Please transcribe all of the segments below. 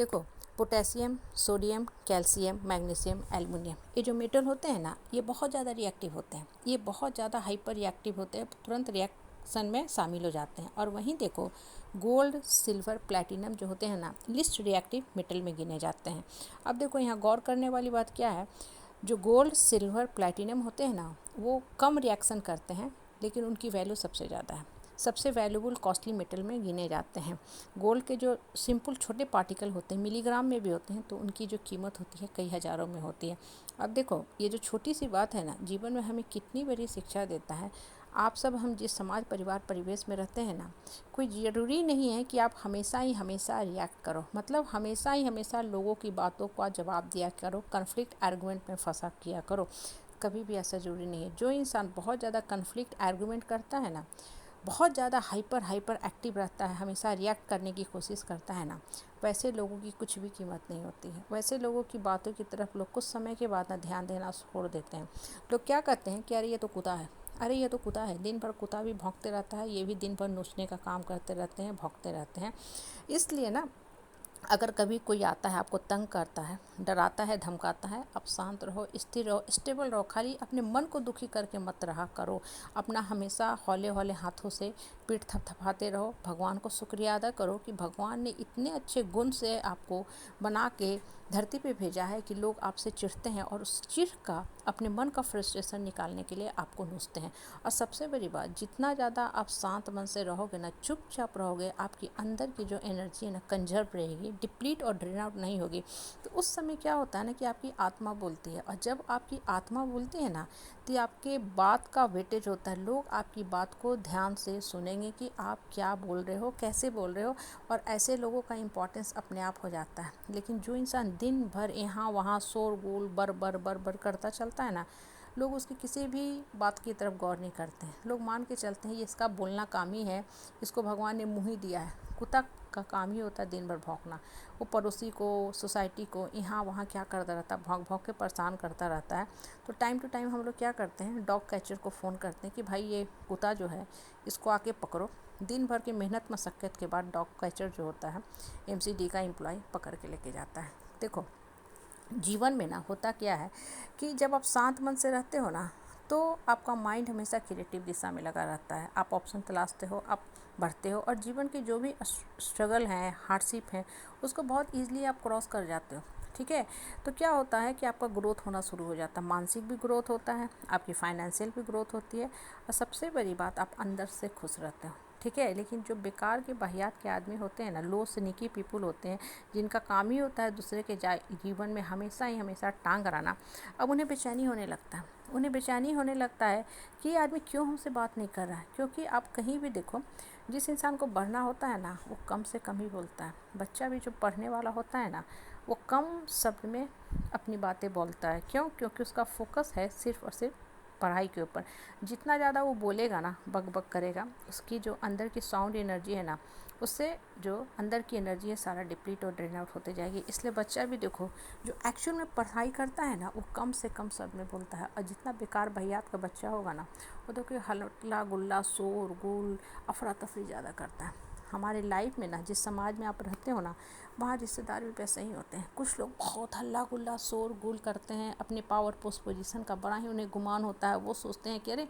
देखो, potassium, sodium, calcium, magnesium, aluminium, ये जो मेटल होते हैं ना, ये बहुत ज़्यादा रिएक्टिव होते हैं। ये बहुत ज़्यादा हाइपर रिएक्टिव होते हैं, तुरंत रिएक्शन में शामिल हो जाते हैं। और वहीं देखो, गोल्ड, सिल्वर, प्लैटिनम जो होते हैं ना, लिस्ट रिएक्टिव मेटल में गिने जाते हैं। अब देखो, यहाँ गौर करने वाली बात क्या है, जो गोल्ड, सिल्वर, प्लैटिनम होते हैं ना, वो कम रिएक्शन करते हैं, लेकिन उनकी वैल्यू सबसे ज़्यादा है। सबसे वैल्यूबल कॉस्टली मेटल में गिने जाते हैं। गोल्ड के जो सिंपल छोटे पार्टिकल होते हैं, मिलीग्राम में भी होते हैं, तो उनकी जो कीमत होती है कई हज़ारों में होती है। अब देखो, ये जो छोटी सी बात है ना, जीवन में हमें कितनी बड़ी शिक्षा देता है। आप सब, हम जिस समाज, परिवार, परिवेश में रहते हैं ना, कोई ज़रूरी नहीं है कि आप हमेशा ही हमेशा रिएक्ट करो, मतलब हमेशा ही हमेशा लोगों की बातों का जवाब दिया करो, कन्फ्लिक्ट आर्गूमेंट में फंसा किया करो। कभी भी ऐसा ज़रूरी नहीं है। जो इंसान बहुत ज़्यादा कन्फ्लिक्ट आर्गूमेंट करता है ना, बहुत ज़्यादा हाइपर एक्टिव रहता है, हमेशा रिएक्ट करने की कोशिश करता है ना, वैसे लोगों की कुछ भी कीमत नहीं होती है। वैसे लोगों की बातों की तरफ लोग कुछ समय के बाद ना ध्यान देना छोड़ देते हैं। लोग क्या कहते हैं कि अरे ये तो कुत्ता है, अरे ये तो कुत्ता है, दिन भर कुत्ता भी भौंकते रहता है, ये भी दिन भर नोचने का काम करते रहते हैं, भौंकते रहते हैं। इसलिए ना, अगर कभी कोई आता है, आपको तंग करता है, डराता है, धमकाता है, आप शांत रहो, स्थिर रहो, स्टेबल रहो। खाली अपने मन को दुखी करके मत रहा करो। अपना हमेशा हौले हौले हाथों से पीठ थपथपाते रहो। भगवान को शुक्रिया अदा करो कि भगवान ने इतने अच्छे गुण से आपको बना के धरती पे भेजा है कि लोग आपसे चिढ़ते हैं, और उस चिढ़ का, अपने मन का फ्रस्ट्रेशन निकालने के लिए आपको नोचते हैं। और सबसे बड़ी बात, जितना ज़्यादा आप शांत मन से रहोगे ना, चुपचाप रहोगे, आपकी अंदर की जो एनर्जी है ना, कंजर्व रहेगी, डिप्लीट और ड्रेन आउट नहीं होगी। तो उस समय क्या होता है ना कि आपकी आत्मा बोलती है, और जब आपकी आत्मा बोलती है ना, तो आपके बात का वेटेज होता है। लोग आपकी बात को ध्यान से सुनेंगे कि आप क्या बोल रहे हो, कैसे बोल रहे हो, और ऐसे लोगों का इम्पोर्टेंस अपने आप हो जाता है। लेकिन जो इंसान दिन भर यहाँ वहाँ शोरगुल बर बर बर बर करता चलता है ना, लोग उसकी किसी भी बात की तरफ गौर नहीं करते हैं। लोग मान के चलते हैं ये इसका बोलना काम ही है, इसको भगवान ने मुँह ही दिया है। कुत्ता का काम ही होता है दिन भर भौंकना। वो पड़ोसी को, सोसाइटी को, यहाँ वहाँ क्या करता रहता है, भौंक भौंक के परेशान करता रहता है। तो टाइम टू टाइम हम लोग क्या करते हैं, डॉग कैचर को फ़ोन करते हैं कि भाई ये कुत्ता जो है, इसको आके पकड़ो। दिन भर की मेहनत मशक्क़त के बाद डॉग कैचर जो होता है, एमसीडी का एम्प्लॉय पकड़ के लेके जाता है। देखो, जीवन में ना होता क्या है कि जब आप शांत मन से रहते हो ना, तो आपका माइंड हमेशा क्रिएटिव दिशा में लगा रहता है। आप ऑप्शन तलाशते हो, आप बढ़ते हो, और जीवन के जो भी स्ट्रगल हैं, हार्डशिप हैं, उसको बहुत ईजिली आप क्रॉस कर जाते हो। ठीक है, तो क्या होता है कि आपका ग्रोथ होना शुरू हो जाता है। मानसिक भी ग्रोथ होता है, आपकी फाइनेंशियल भी ग्रोथ होती है, और सबसे बड़ी बात, आप अंदर से खुश रहते हो। ठीक है, लेकिन जो बेकार के बाहियात के आदमी होते हैं ना, लो स्नीकी पीपुल होते हैं, जिनका काम ही होता है दूसरे के जीवन में हमेशा ही हमेशा टांग अड़ाना, अब उन्हें बेचैनी होने लगता है। उन्हें बेचैनी होने लगता है कि ये आदमी क्यों हमसे बात नहीं कर रहा है। क्योंकि आप कहीं भी देखो, जिस इंसान को बढ़ना होता है ना, वो कम से कम ही बोलता है। बच्चा भी जो पढ़ने वाला होता है ना, वो कम शब्द में अपनी बातें बोलता है। क्यों? क्योंकि उसका फोकस है सिर्फ और सिर्फ पढ़ाई के ऊपर। जितना ज़्यादा वो बोलेगा ना, बक बक करेगा, उसकी जो अंदर की साउंड एनर्जी है ना, उससे जो अंदर की एनर्जी है सारा डिप्लीट और ड्रेन आउट होते जाएगी। इसलिए बच्चा भी देखो, जो एक्चुअल में पढ़ाई करता है ना, वो कम से कम शब्द में बोलता है। और जितना बेकार भैयात का बच्चा होगा ना, वो देखो हल्ला गुल्ला, शोर गुल, अफरा तफरी ज़्यादा करता है। हमारे लाइफ में ना, जिस समाज में आप रहते हो ना, वहाँ रिश्तेदार भी वैसे ही होते हैं। कुछ लोग बहुत हल्ला गुल्ला, शोर गुल करते हैं, अपने पावर पोस्ट पोजीशन का बड़ा ही उन्हें गुमान होता है। वो सोचते हैं कि अरे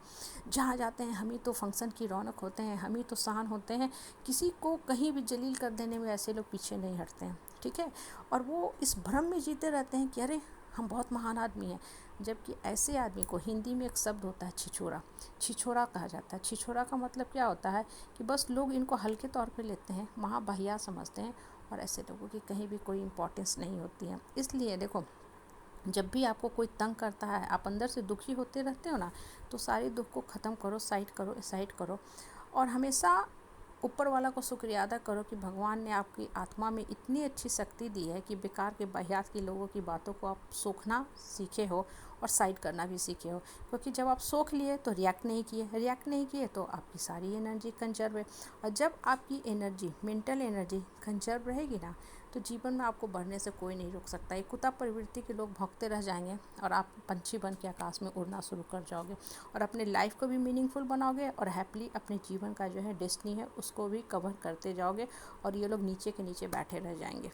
जहाँ जाते हैं हम ही तो फंक्शन की रौनक होते हैं, हम ही तो शान होते हैं। किसी को कहीं भी जलील कर देने में ऐसे लोग पीछे नहीं हटते हैं। ठीक है, और वो इस भ्रम में जीते रहते हैं कि अरे हम बहुत महान आदमी हैं। जबकि ऐसे आदमी को हिंदी में एक शब्द होता है, छिछोरा। छिछोरा कहा जाता है। छिछोरा का मतलब क्या होता है कि बस लोग इनको हल्के तौर पे लेते हैं, महाबहिया समझते हैं, और ऐसे लोगों की कहीं भी कोई इम्पोर्टेंस नहीं होती है। इसलिए देखो, जब भी आपको कोई तंग करता है, आप अंदर से दुखी होते रहते हो ना, तो सारे दुख को ख़त्म करो, साइड करो, और हमेशा ऊपर वाला को शुक्रिया अदा करो कि भगवान ने आपकी आत्मा में इतनी अच्छी शक्ति दी है कि बेकार के बाहियात के लोगों की बातों को आप सोखना सीखे हो, और साइड करना भी सीखे हो। क्योंकि जब आप सोख लिए तो रिएक्ट नहीं किए तो आपकी सारी एनर्जी कंजर्व है। और जब आपकी एनर्जी, मेंटल एनर्जी कंजर्व रहेगी ना, तो जीवन में आपको बढ़ने से कोई नहीं रोक सकता। एक कुत्ता प्रवृत्ति के लोग भौंकते रह जाएंगे, और आप पंछी बन के आकाश में उड़ना शुरू कर जाओगे, और अपने लाइफ को भी मीनिंगफुल बनाओगे, और हैप्पीली अपने जीवन का जो है डेस्टिनी है उसको भी कवर करते जाओगे, और ये लोग नीचे के नीचे बैठे रह जाएंगे।